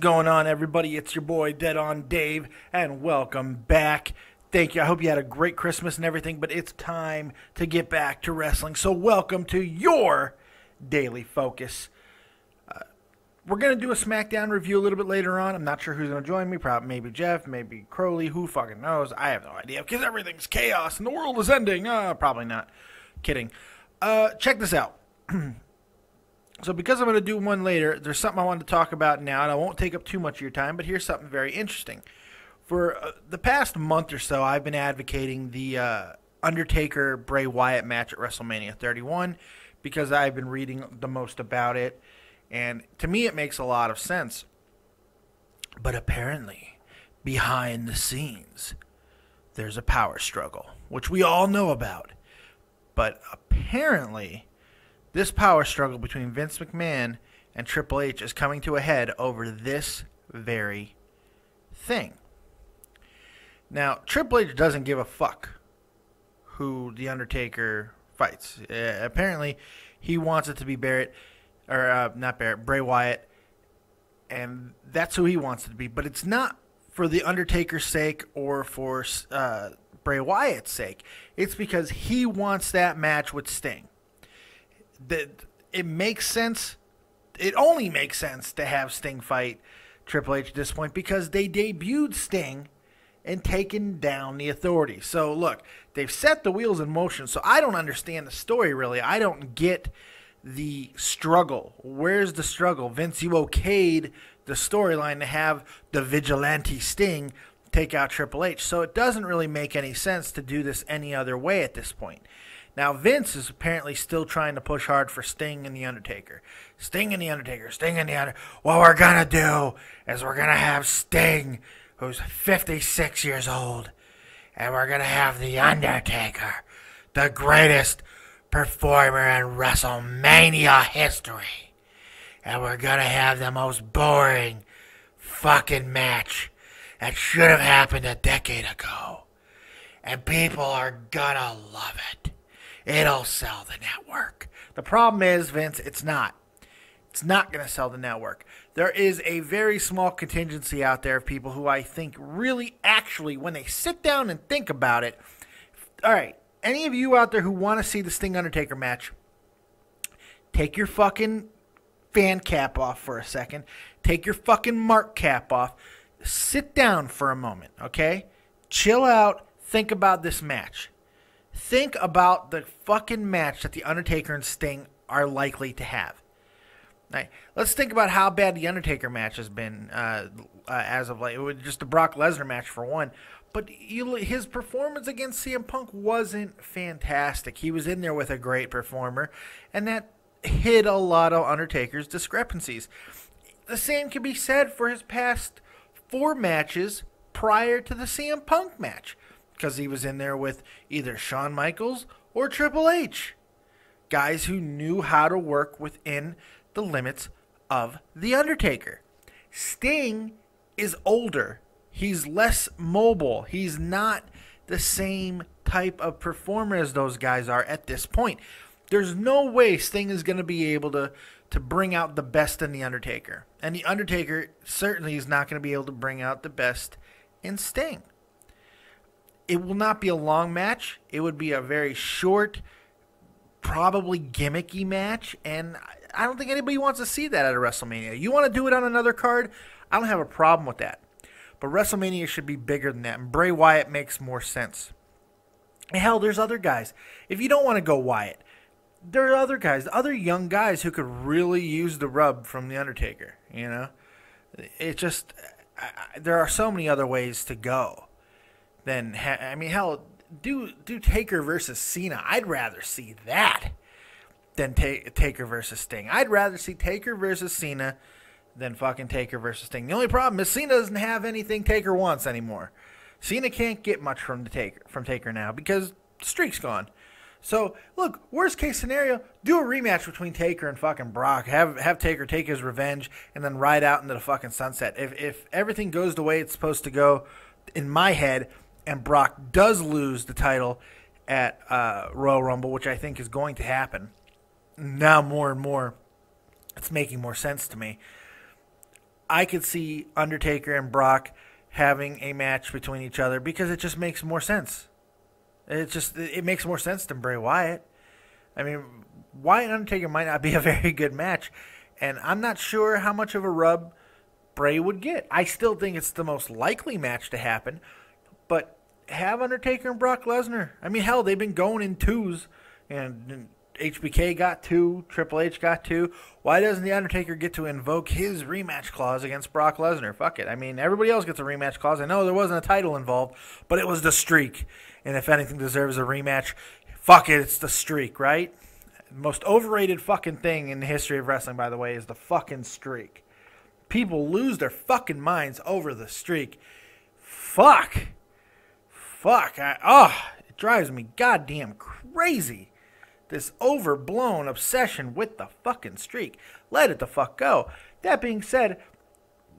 going on, everybody? It's your boy, Dead On Dave, and welcome back. Thank you. I hope you had a great Christmas and everything, but it's time to get back to wrestling. So welcome to your Daily Focus. We're going to do a SmackDown review a little bit later on. I'm not sure who's going to join me. Probably maybe Jeff, maybe Crowley. Who fucking knows? I have no idea because everything's chaos and the world is ending. Probably not. Kidding. Check this out. So because I'm going to do one later, there's something I wanted to talk about now, and I won't take up too much of your time, but here's something very interesting. For the past month or so, I've been advocating the Undertaker-Bray Wyatt match at WrestleMania 31 because I've been reading the most about it, and to me it makes a lot of sense. But apparently, behind the scenes, there's a power struggle, which we all know about. But apparently, this power struggle between Vince McMahon and Triple H is coming to a head over this very thing. Now, Triple H doesn't give a fuck who The Undertaker fights. Apparently, he wants it to be Bray Wyatt, and that's who he wants it to be. But it's not for The Undertaker's sake or for Bray Wyatt's sake. It's because he wants that match with Sting. It makes sense. It only makes sense to have Sting fight Triple H at this point because they debuted Sting and taken down the Authority. So look, they've set the wheels in motion. So I don't understand the story really. I don't get the struggle. Where's the struggle? Vince, you okayed the storyline to have the vigilante Sting take out Triple H. So it doesn't really make any sense to do this any other way at this point. Now, Vince is apparently still trying to push hard for Sting and The Undertaker. Sting and The Undertaker, Sting and The Undertaker. What we're going to do is we're going to have Sting, who's 56 years old, and we're going to have The Undertaker, the greatest performer in WrestleMania history. And we're going to have the most boring fucking match that should have happened a decade ago. And people are going to love it. It'll sell the network. The problem is, Vince, it's not. It's not going to sell the network. There is a very small contingency out there of people who I think really actually, when they sit down and think about it, all right, any of you out there who want to see the Sting Undertaker match, take your fucking fan cap off for a second. Take your fucking mark cap off. Sit down for a moment, okay? Chill out. Think about this match. Think about the fucking match that The Undertaker and Sting are likely to have. Right. Let's think about how bad the Undertaker match has been as of late. It was just the Brock Lesnar match for one. But his performance against CM Punk wasn't fantastic. He was in there with a great performer, and that hid a lot of Undertaker's discrepancies. The same can be said for his past 4 matches prior to the CM Punk match, because he was in there with either Shawn Michaels or Triple H. Guys who knew how to work within the limits of The Undertaker. Sting is older. He's less mobile. He's not the same type of performer as those guys are at this point. There's no way Sting is going to be able to bring out the best in The Undertaker. And The Undertaker certainly is not going to be able to bring out the best in Sting. It will not be a long match. It would be a very short, probably gimmicky match, and I don't think anybody wants to see that at a WrestleMania. You want to do it on another card? I don't have a problem with that. But WrestleMania should be bigger than that, and Bray Wyatt makes more sense. And hell, there's other guys. If you don't want to go Wyatt, there are other guys, other young guys who could really use the rub from The Undertaker, you know? It just, there are so many other ways to go. Then, I mean, hell, do Taker versus Cena. I'd rather see that than Taker versus Sting. I'd rather see Taker versus Cena than fucking Taker versus Sting. The only problem is Cena doesn't have anything Taker wants anymore. Cena can't get much from Taker now because the streak's gone. So, look, worst case scenario, do a rematch between Taker and fucking Brock. Have Taker take his revenge and then ride out into the fucking sunset. If everything goes the way it's supposed to go, in my head, and Brock does lose the title at Royal Rumble, which I think is going to happen, now more and more, it's making more sense to me. I could see Undertaker and Brock having a match between each other because it just makes more sense. It makes more sense than Bray Wyatt. I mean, Wyatt and Undertaker might not be a very good match, and I'm not sure how much of a rub Bray would get. I still think it's the most likely match to happen, but have Undertaker and Brock Lesnar. I mean, hell, they've been going in twos, and HBK got 2, Triple H got 2. Why doesn't The Undertaker get to invoke his rematch clause against Brock Lesnar? Fuck it. I mean, everybody else gets a rematch clause. I know there wasn't a title involved, but it was the streak. And if anything deserves a rematch, fuck it, it's the streak, right? Most overrated fucking thing in the history of wrestling, by the way, is the fucking streak. People lose their fucking minds over the streak. Fuck. It drives me goddamn crazy. This overblown obsession with the fucking streak. Let it the fuck go. That being said,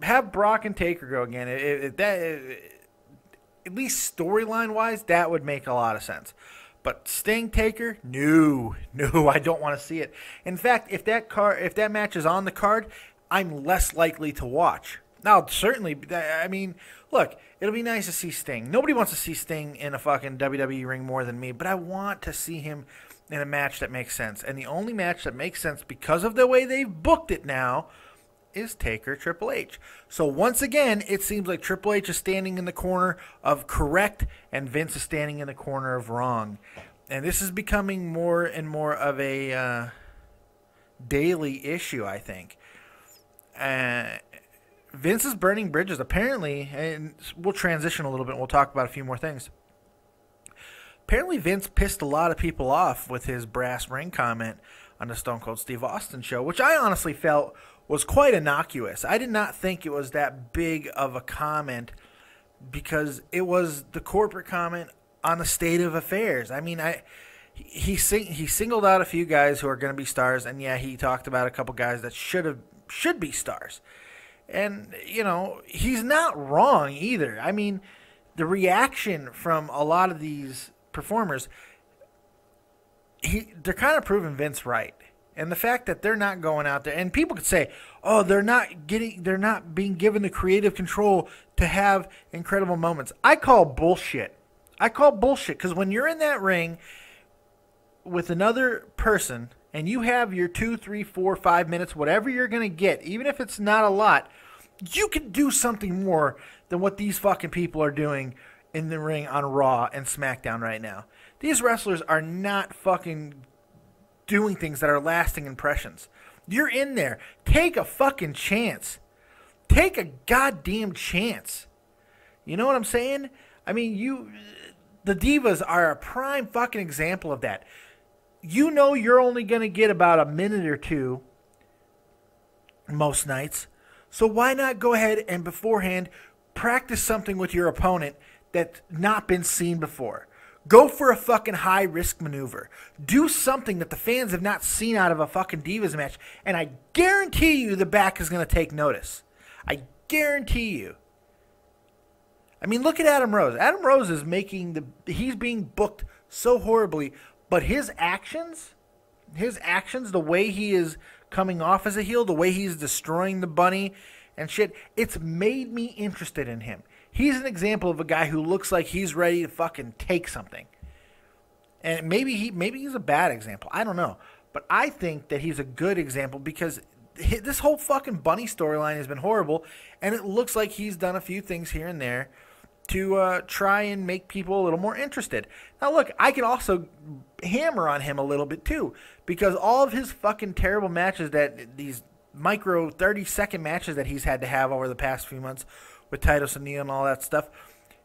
have Brock and Taker go again. At least storyline-wise, that would make a lot of sense. But Sting Taker, no, I don't want to see it. In fact, if that match is on the card, I'm less likely to watch. Now, certainly, I mean, look, it'll be nice to see Sting. Nobody wants to see Sting in a fucking WWE ring more than me, but I want to see him in a match that makes sense. And the only match that makes sense because of the way they've booked it now is Taker Triple H. So once again, it seems like Triple H is standing in the corner of correct and Vince is standing in the corner of wrong. And this is becoming more and more of a daily issue, I think. Vince is burning bridges, apparently, and we'll transition a little bit and we'll talk about a few more things. Apparently, Vince pissed a lot of people off with his brass ring comment on the Stone Cold Steve Austin show, which I honestly felt was quite innocuous. I did not think it was that big of a comment because it was the corporate comment on the state of affairs. I mean, he singled out a few guys who are going to be stars, and yeah, he talked about a couple guys that should be stars. And, you know, he's not wrong either. I mean, the reaction from a lot of these performers, they're kind of proving Vince right. And the fact that they're not going out there, and people could say, oh, they're not being given the creative control to have incredible moments. I call bullshit. Because when you're in that ring with another person and you have your 2, 3, 4, 5 minutes, whatever you're going to get, even if it's not a lot, you can do something more than what these fucking people are doing in the ring on Raw and SmackDown right now. These wrestlers are not fucking doing things that are lasting impressions. You're in there. Take a fucking chance. Take a goddamn chance. You know what I'm saying? I mean, the Divas are a prime fucking example of that. You know you're only going to get about a minute or two most nights. So why not go ahead and beforehand practice something with your opponent that's not been seen before? Go for a fucking high-risk maneuver. Do something that the fans have not seen out of a fucking Divas match, and I guarantee you the back is going to take notice. I guarantee you. I mean, look at Adam Rose. Adam Rose is he's being booked so horribly, but his actions, the way he is coming off as a heel, the way he's destroying the bunny and shit, it's made me interested in him. He's an example of a guy who looks like he's ready to fucking take something. And maybe he's a bad example. I don't know. But I think that he's a good example because this whole fucking bunny storyline has been horrible, and it looks like he's done a few things here and there to try and make people a little more interested. Now, look, I can also hammer on him a little bit, too, because all of his fucking terrible matches, these micro 30-second matches that he's had to have over the past few months with Titus O'Neil and all that stuff,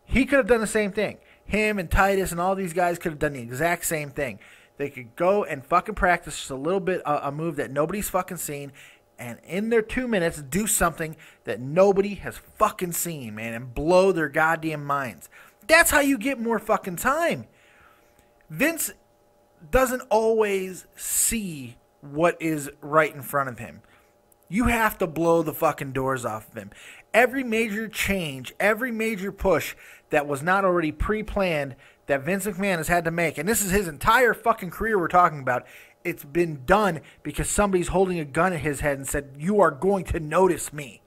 he could have done the same thing. Him and Titus and all these guys could have done the exact same thing. They could go and fucking practice just a little bit, a move that nobody's fucking seen, and in their 2 minutes, do something that nobody has fucking seen, man, and blow their goddamn minds. That's how you get more fucking time. Vince doesn't always see what is right in front of him. You have to blow the fucking doors off of him. Every major change, every major push that was not already pre-planned that Vince McMahon has had to make, and this is his entire fucking career we're talking about, it's been done because somebody's holding a gun at his head and said, you are going to notice me.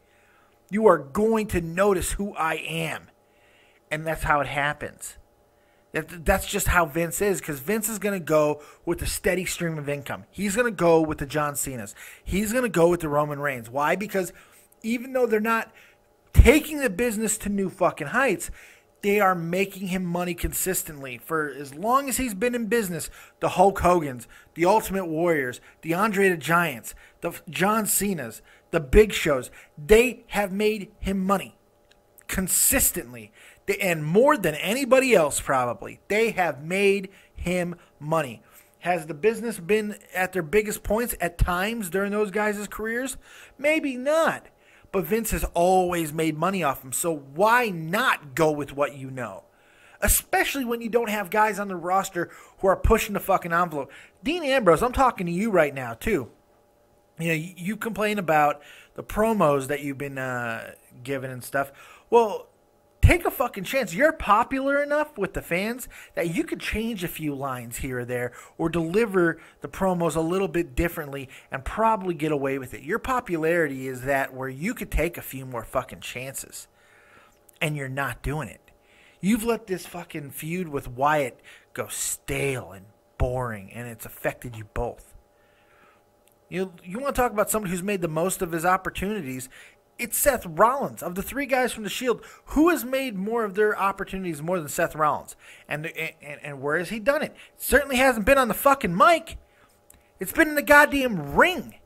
You are going to notice who I am. And that's how it happens. That's just how Vince is, because Vince is going to go with a steady stream of income. He's going to go with the John Cenas. He's going to go with the Roman Reigns. Why? Because even though they're not taking the business to new fucking heights, they are making him money consistently. For as long as he's been in business, the Hulk Hogans, the Ultimate Warriors, the Andre the Giants, the John Cenas, the Big Shows, they have made him money consistently. And more than anybody else, probably. They have made him money. Has the business been at their biggest points at times during those guys' careers? Maybe not. But Vince has always made money off them. So why not go with what you know? Especially when you don't have guys on the roster who are pushing the fucking envelope. Dean Ambrose, I'm talking to you right now, too. You know, you complain about the promos that you've been given and stuff. Well, take a fucking chance. You're popular enough with the fans that you could change a few lines here or there or deliver the promos a little bit differently and probably get away with it. Your popularity is that where you could take a few more fucking chances, and you're not doing it. You've let this fucking feud with Wyatt go stale and boring, and it's affected you both. You want to talk about somebody who's made the most of his opportunities? It's Seth Rollins. Of the three guys from the Shield, who has made more of their opportunities more than Seth Rollins? And where has he done it? It certainly hasn't been on the fucking mic. It's been in the goddamn ring.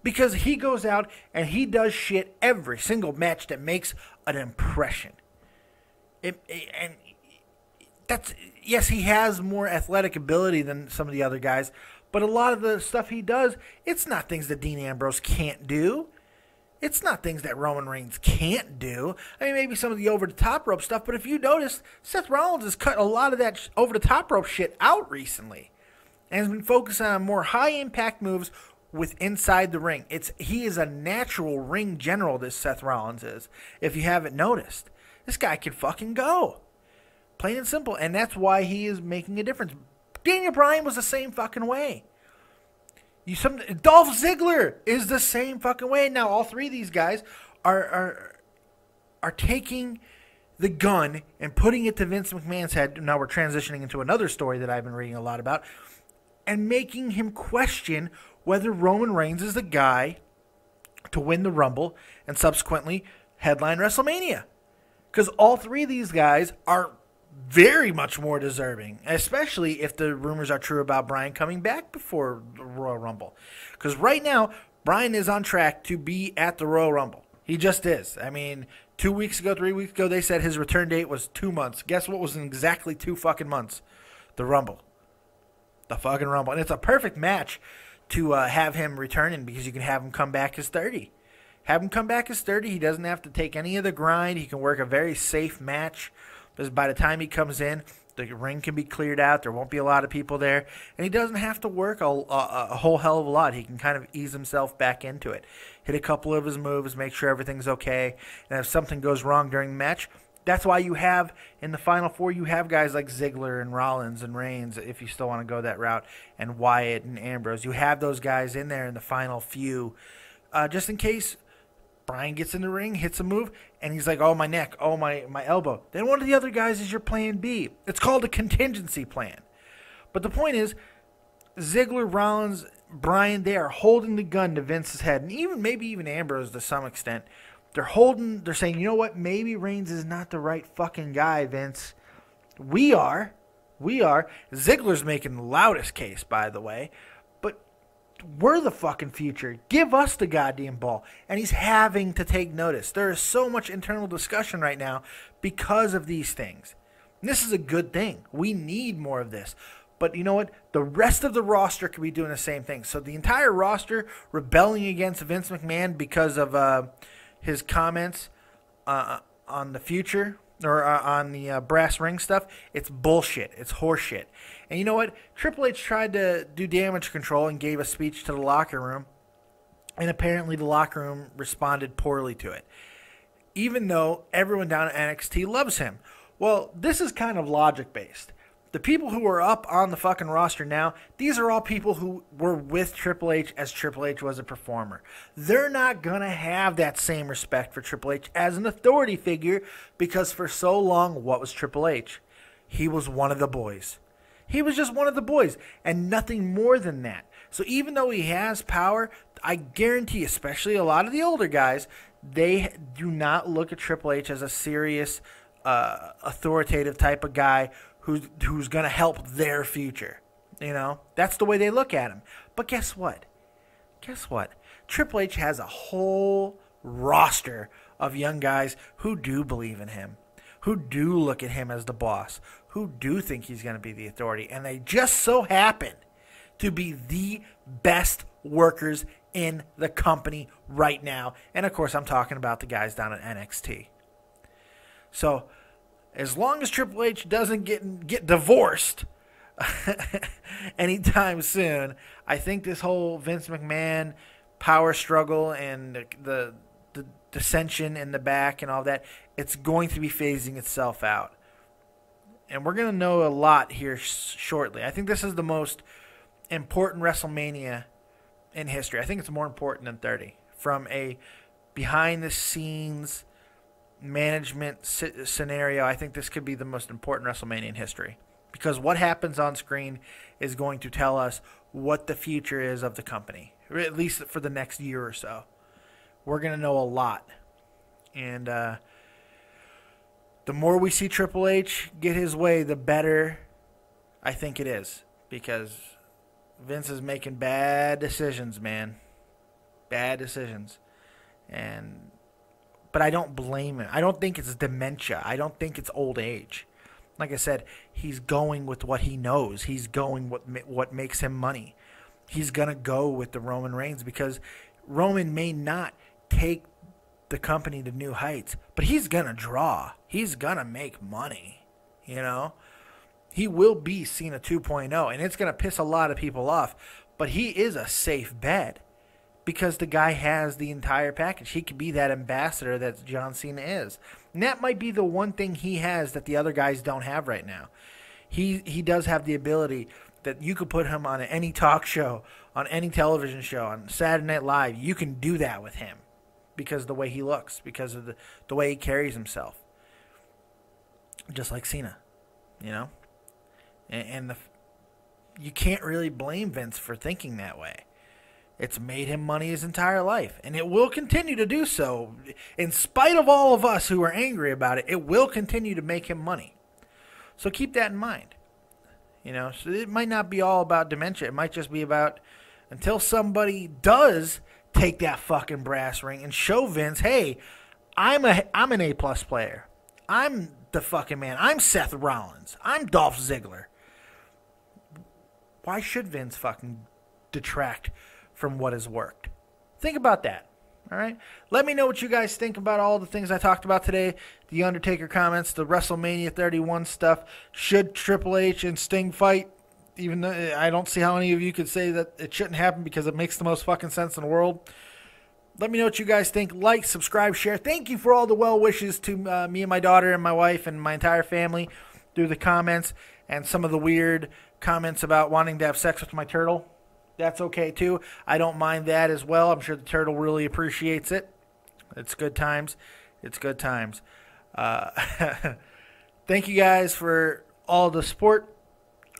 Because he goes out and he does shit every single match that makes an impression. And that's, yes, he has more athletic ability than some of the other guys, but a lot of the stuff he does, it's not things that Dean Ambrose can't do. It's not things that Roman Reigns can't do. I mean, maybe some of the over-the-top rope stuff, but if you notice, Seth Rollins has cut a lot of that over-the-top rope shit out recently and has been focusing on more high-impact moves with inside the ring. He is a natural ring general, this Seth Rollins is, if you haven't noticed. This guy can fucking go. Plain and simple, and that's why he is making a difference. Daniel Bryan was the same fucking way. Dolph Ziggler is the same fucking way. Now, all three of these guys are taking the gun and putting it to Vince McMahon's head. Now we're transitioning into another story that I've been reading a lot about, and making him question whether Roman Reigns is the guy to win the Rumble and subsequently headline WrestleMania. Because all three of these guys are very much more deserving, especially if the rumors are true about Bryan coming back before the Royal Rumble. Because right now, Bryan is on track to be at the Royal Rumble. He just is. I mean, 3 weeks ago, they said his return date was 2 months. Guess what was in exactly 2 fucking months? The Rumble. The fucking Rumble. And it's a perfect match to have him returning, because you can have him come back as 30. Have him come back as 30. He doesn't have to take any of the grind. He can work a very safe match. Because by the time he comes in, the ring can be cleared out. There won't be a lot of people there. And he doesn't have to work a whole hell of a lot. He can kind of ease himself back into it. Hit a couple of his moves, make sure everything's okay. And if something goes wrong during the match, that's why you have, in the Final Four, you have guys like Ziggler and Rollins and Reigns, if you still want to go that route, and Wyatt and Ambrose. You have those guys in there in the final few, just in case Bryan gets in the ring, hits a move, and he's like, oh, my neck, oh, my elbow. Then one of the other guys is your plan B. It's called a contingency plan. But the point is, Ziggler, Rollins, Bryan, they are holding the gun to Vince's head, and maybe even Ambrose to some extent. They're saying, you know what, maybe Reigns is not the right fucking guy, Vince. We are. Ziggler's making the loudest case, by the way. But we're the fucking future. Give us the goddamn ball. And he's having to take notice. There is so much internal discussion right now because of these things. And this is a good thing. We need more of this. But you know what? The rest of the roster could be doing the same thing. So the entire roster rebelling against Vince McMahon because of his comments on the future, or on the brass ring stuff, it's bullshit. It's horseshit. And you know what? Triple H tried to do damage control and gave a speech to the locker room, and apparently the locker room responded poorly to it, even though everyone down at NXT loves him. Well, this is kind of logic-based. The people who are up on the fucking roster now, these are all people who were with Triple H as Triple H was a performer. They're not going to have that same respect for Triple H as an authority figure because for so long, what was Triple H? He was one of the boys. He was just one of the boys and nothing more than that. So even though he has power, I guarantee, especially a lot of the older guys, they do not look at Triple H as a serious, authoritative type of guy who's going to help their future. You know, that's the way they look at him. But guess what? Triple H has a whole roster of young guys who do believe in him, who do look at him as the boss, who do think he's going to be the authority, and they just so happen to be the best workers in the company right now. And of course, I'm talking about the guys down at NXT. So, as long as Triple H doesn't get divorced anytime soon, I think this whole Vince McMahon power struggle and the dissension in the back and all that, it's going to be phasing itself out. And we're going to know a lot here shortly. I think this is the most important WrestleMania in history. I think it's more important than 30. From a behind-the-scenes management scenario, I think this could be the most important WrestleMania in history. Because what happens on screen is going to tell us what the future is of the company, or at least for the next year or so. We're going to know a lot. And the more we see Triple H get his way, the better I think it is. Because Vince is making bad decisions, man. Bad decisions. But I don't blame him. I don't think it's dementia. I don't think it's old age. Like I said, he's going with what he knows. He's going what makes him money. He's going to go with the Roman Reigns because Roman may not take the company to new heights, but he's going to draw. He's going to make money, you know? He will be Cena 2.0, and it's going to piss a lot of people off, but he is a safe bet because the guy has the entire package. He could be that ambassador that John Cena is. And that might be the one thing he has that the other guys don't have right now. He does have the ability that you could put him on any talk show, on any television show, on Saturday Night Live. You can do that with him because of the way he looks, because of the way he carries himself. Just like Cena, you know? And you can't really blame Vince for thinking that way. It's made him money his entire life, and it will continue to do so. In spite of all of us who are angry about it, it will continue to make him money. So keep that in mind. You know, so it might not be all about dementia. It might just be about until somebody does take that fucking brass ring and show Vince, hey, I'm an A-plus player. I'm the fucking man. I'm Seth Rollins. I'm Dolph Ziggler. Why should Vince fucking detract from what has worked? Think about that. All right? Let me know what you guys think about all the things I talked about today. The Undertaker comments, the WrestleMania 31 stuff. Should Triple H and Sting fight? Even though I don't see how any of you could say that it shouldn't happen because it makes the most fucking sense in the world. Let me know what you guys think. Like, subscribe, share. Thank you for all the well wishes to me and my daughter and my wife and my entire family through the comments and some of the weird comments about wanting to have sex with my turtle. That's okay, too. I don't mind that as well. I'm sure the turtle really appreciates it. It's good times. It's good times. Thank you guys for all the support.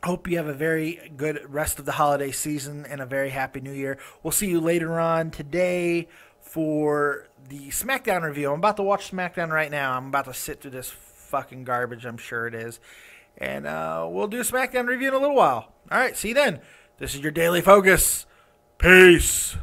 Hope you have a very good rest of the holiday season and a very happy new year. We'll see you later on today for the SmackDown review. I'm about to watch SmackDown right now. I'm about to sit through this fucking garbage. I'm sure it is. And we'll do a SmackDown review in a little while. All right, see you then. This is your Daily Focus. Peace.